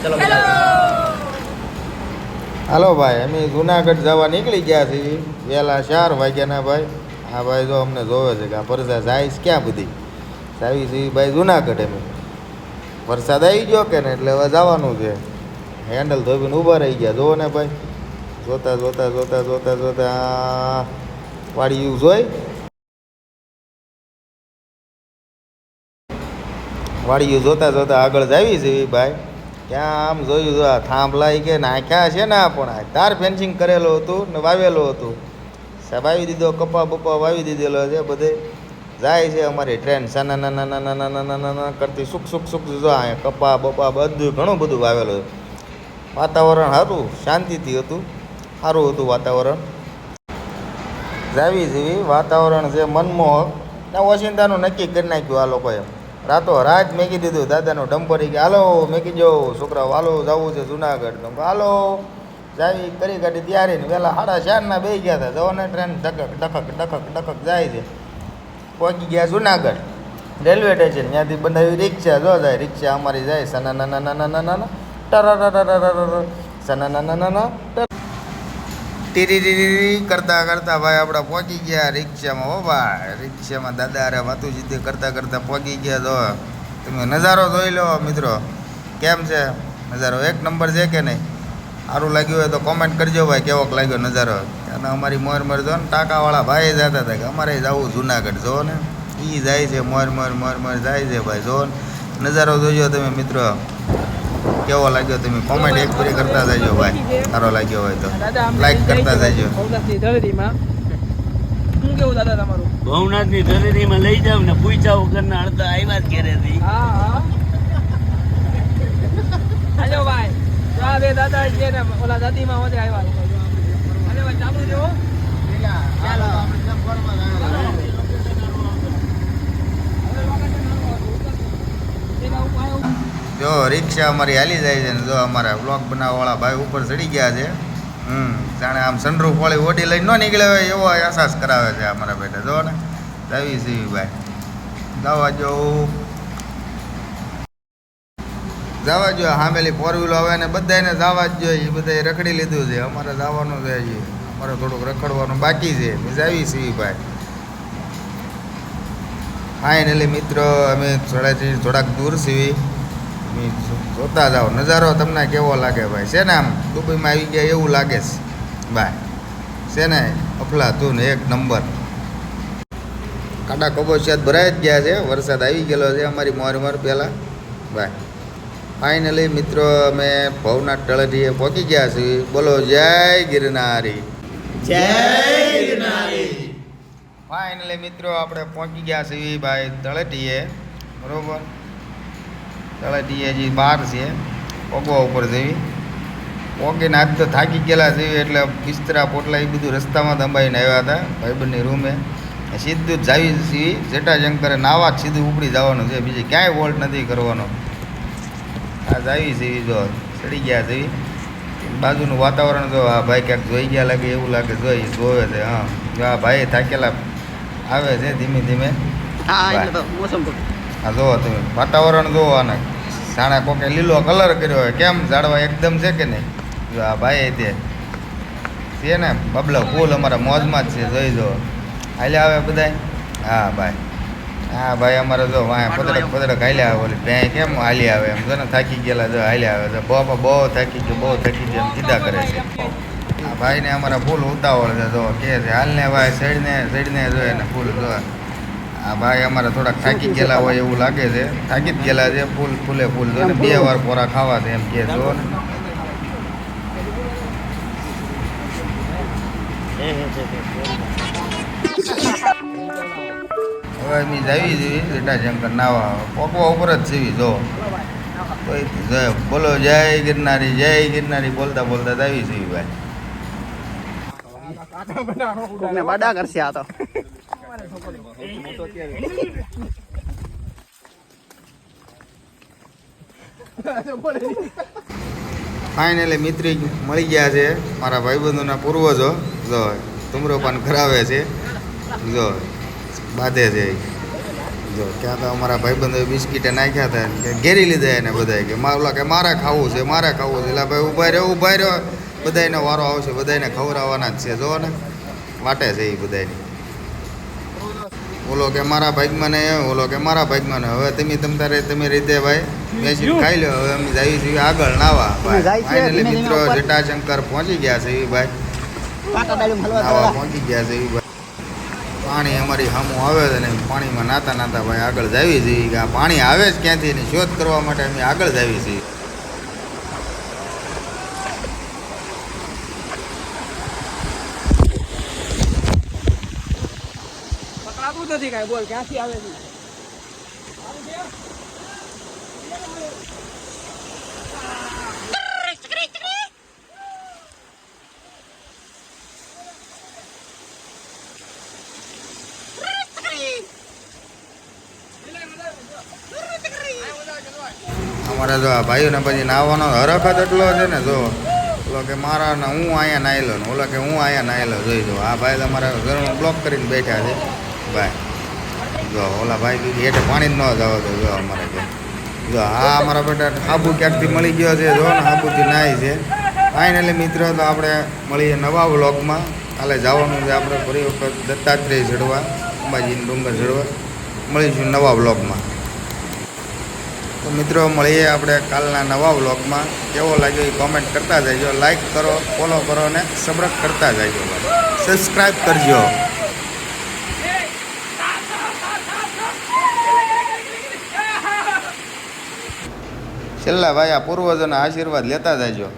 ચલો હાલો ભાઈ, અમે જુનાગઢ જવા નીકળી ગયા છીએ વહેલા 4 વાગ્યાના ભાઈ. આ ભાઈ જો અમને જોવે છે કે આ પરસા જાય ક્યાં બધી આવી છીએ ભાઈ જુનાગઢ. અમે વરસાદ આવી ગયો કે ને એટલે હવે જવાનું છે. હેન્ડલ ધોબીને ઊભા રહી ગયા. જોવો ને ભાઈ, જોતા જોતા જોતા જોતા જોતા વાડિયું જોઈ વાડિયું જોતા જોતા આગળ જ આવી છે ભાઈ. ક્યાં આમ જોયું જો આ થાંભલા કે નાખ્યા છે ને, પણ તાર ફેન્સિંગ કરેલું હતું ને વાવેલું હતું. સાહેબ વાવી દીધો, કપા બપા વાવી દીધેલો છે. બધે જાય છે અમારી ટ્રેન સાના નાના નાના નાના નાના નાના કરતી સુખ સુખ સુખ. જો અહીંયા કપા બપા બધું ઘણું બધું વાવેલું. વાતાવરણ સારું, શાંતિથી હતું, સારું હતું વાતાવરણ. જાવી જેવી વાતાવરણ છે મનમોહક. ત્યાં ઓચિંતાનું નક્કી કરી નાખ્યું આ લોકોએ. રાતો રાત મેકી દીધું દાદાનું ડમ્પરી કે હાલો મેકી જાઓ છોકરાઓ, હાલો જવું છે જુનાગઢ. તો હાલો જાવી કરી કાઢી તૈયારી ને વહેલા 4:30 બે ગયા હતા. જવો ને ટ્રેન ડકક ડકક ડકક ડકક જાય છે. પહોંચી ગયા જુનાગઢ રેલવે સ્ટેશન. ત્યાંથી બનાવી રિક્ષા. જો જાય રિક્ષા અમારી જાય સના નાના નાના નાના ટર સના નાના નાના ટીરી કરતા કરતા ભાઈ આપણે પહોંચી ગયા રિક્ષામાં. હો ભાઈ, રિક્ષામાં દાદા અરે વાતુચીતી કરતા કરતા પહોંચી ગયા. તો તમે નજારો જોઈ લો મિત્રો, કેમ છે નજારો? એક નંબર છે કે નહીં? સારું લાગ્યું હોય તો કોમેન્ટ કરજો ભાઈ, કેવોક લાગ્યો નજારો. અને અમારી મોર મોર જો ને ટાંકાવાળા ભાઈ જતા હતા કે અમારે જવું જુનાગઢ. જો ને એ જાય છે મોર મોર મોર મોર જાય છે ભાઈ. જો નજારો જોજો તમે મિત્રો, કેવો લાગ્યો તમે કોમેન્ટ એક પૂરી કરતા જજો ભાઈ. સારો લાગ્યો હોય તો લાઈક કરતા જજો. ભવનાથની ધરેરીમાં લઈ જાવ ને પૂછા વગરના અડધા આવ્યા જ ઘરેથી. હાલો ભાઈ, આ બે દાદા છે ને ઓલા દાદીમાં હોતે આવ્યા. અરે ભાઈ ચાલુ જો. ચાલો જો રિક્ષા અમારી હાલી જાય છે ને જો અમારા બ્લોગ બનાવવાવાળા ભાઈ ઉપર ચડી ગયા છે. જાણે આમ સનરૂફ વાળી ઓડી લઈને ન નીકળે હોય એવો અહેસાસ કરાવે છે અમારા બેટા. જો ને જાવી સીવી ભાઈ, જવા જો જવા જો. હામેલી 4 વ્હીલ આવે ને બધાને જવા જ જોઈએ. એ બધાએ રખડી લીધું છે. અમારે જવાનું છે હજી, અમારે થોડુંક રખડવાનું બાકી છે. જાવી સીવી ભાઈ. ફાઇનલી મિત્રો અમે થોડાક દૂર સીવી. જોતા જાઓ નજારો, તમને કેવો લાગે ભાઈ? છે ને આમ દુબઈમાં આવી ગયા એવું લાગે છે ભાઈ. છે ને અફલાતુન એક નંબર. કાંટા કબોચિયાત ભરાઈ જ ગયા છે. વરસાદ આવી ગયેલો છે અમારી મોર પહેલાં ભાઈ. ફાઇનલી મિત્રો અમે ભવનાથ તળેટીએ પહોંચી ગયા છીએ. બોલો જય ગિરનારી, જય ગિરનારી. ફાઇનલી મિત્રો આપણે પહોંચી ગયા છીએ ભાઈ તળેટીએ. બરાબર, તળેટીએ હજી બહાર છે, પગવા ઉપર જેવી પોગીને આજ તો થાકી ગયેલા છે. એટલે બિસ્તરા પોટલા એ બધું રસ્તામાં દંબાઈને આવ્યા હતા ભાઈબંધની રૂમે. સીધું જ જાવી છીએ જટાશંકરે નાવા જ સીધું ઉપડી જવાનું છે. બીજી ક્યાંય વોલ્ટ નથી કરવાનો. આ જાવી છીએ જો ચડી ગયા છે. બાજુનું વાતાવરણ જો આ ભાઈ ક્યાંક જોઈ ગયા લાગે એવું લાગે. જોવે છે. હા, આ ભાઈ થાકેલા આવે છે ધીમે ધીમે. હા જોવો તમે વાતાવરણ જોવો. આને જાણે કોકે લીલો કલર કર્યો હોય. કેમ ઝાડવા એકદમ છે કે નહીં? જો આ ભાઈ તે છે ને બબલા ફૂલ અમારા મોજમાં જ છે. જોઈ જો હાલે આવે બધા. હા ભાઈ, હા ભાઈ અમારે જો વાંહે પદડક પદડક હાલ્યા આવે. ઓલી ભેં કેમ હાલી આવે એમ જો ને થાકી ગયેલા જો હાલ્યા આવે. બાપા બહુ થાકી ગયો એમ કીધા કરે છે. આ ભાઈને અમારા ફૂલ ઉતાવળ છે. જો કે છે હાલને ભાઈ સડીને જોઈએ ને ફૂલ જો. આ ભાઈ અમારે થોડાક થાકી ગયેલા હોય એવું લાગે છે. થાકી જ ગયેલા છે ફૂલે ફૂલ. જો ને 2 વાર પોરા ખાવા છે એમ કે જો ને. હવે અમે જાવી જોઈએ જટાશંકર નાવા. પોકવા ઉપર જ સીવી જો. બોલો જય ગિરનારી બોલતા બોલતા જાવી સીવી ભાઈ. બાડા કરશે આ તો. ફાઇનલી મિત્રી મળી ગયા છે મારા ભાઈબંધોના પૂર્વજો. જો ધૂમ્રપાન કરાવે છે. જો બાંધે છે. જો ક્યાં તો અમારા ભાઈબંધોએ બિસ્કીટે નાખ્યા હતા કે ઘેરી લીધા એને બધાય કે ઓલા કે મારે ખાવું છે એટલે ભાઈ ઊભા રહ્યો બધાયનો વારો આવશે બધાયને ખવડાવવાના જ છે જો ને વાટે છે એ બધાયને ઓલો કે મારા ભાગમાં ને ઓલો કે મારા ભાગમાં ને હવે તમે રીતે ભાઈ મેચી ખાઈ લો હવે અમે જઈએ છીએ આગળ નાવા ભાઈ ફાઇનલી મિત્રો જટાશંકર પહોંચી ગયા છે એ ભાઈ નાવા પહોંચી ગયા છે એ ભાઈ પાણી અમારી સામું આવે છે ને પાણીમાં નાતા ભાઈ આગળ જાવી છીએ કે આ પાણી આવે જ ક્યાંથી એની શોધ કરવા માટે અમે આગળ જાવી છીએ પકડાતું નથી કાંઈ બોલ ક્યાંથી આવે છે અમારે જો આ ભાઈઓને પછી નાવાનો હરખ જ એટલો છે ને જો ઓલો કે મારા ને હું અહીંયા નાહેલો ને ઓલો કે હું અહીંયા નાહેલો જોઈ દો આ ભાઈ તમારા ઘરનું બ્લોક કરીને બેઠા છે ભાઈ જો ઓલા ભાઈ કીધું હેઠે પાણી જ ન જવા દો જો અમારે કે જો આ અમારા બેટા હાબુ ક્યાંકથી મળી ગયો છે જો ને હાબુથી નાહી છે ફાઇનલી મિત્રો તો આપણે મળીએ નવા બ્લોકમાં કાલે જવાનું છે આપણે ફરી વખત દત્તાત્રેય ચડવા અંબાજીનો ડુંગર ચડવા મળીશું નવા બ્લોકમાં તો મિત્રો મળીએ આપણે કાલના નવા વ્લોગમાં કેવો લાગ્યો એ કોમેન્ટ કરતા જજો લાઈક કરો ફોલો કરો અને સબસ્ક્રાઈબ કરતા જજો સબસ્ક્રાઈબ કરજો છેલ્લા ભાઈ આ પૂર્વજોના આશીર્વાદ લેતા જજો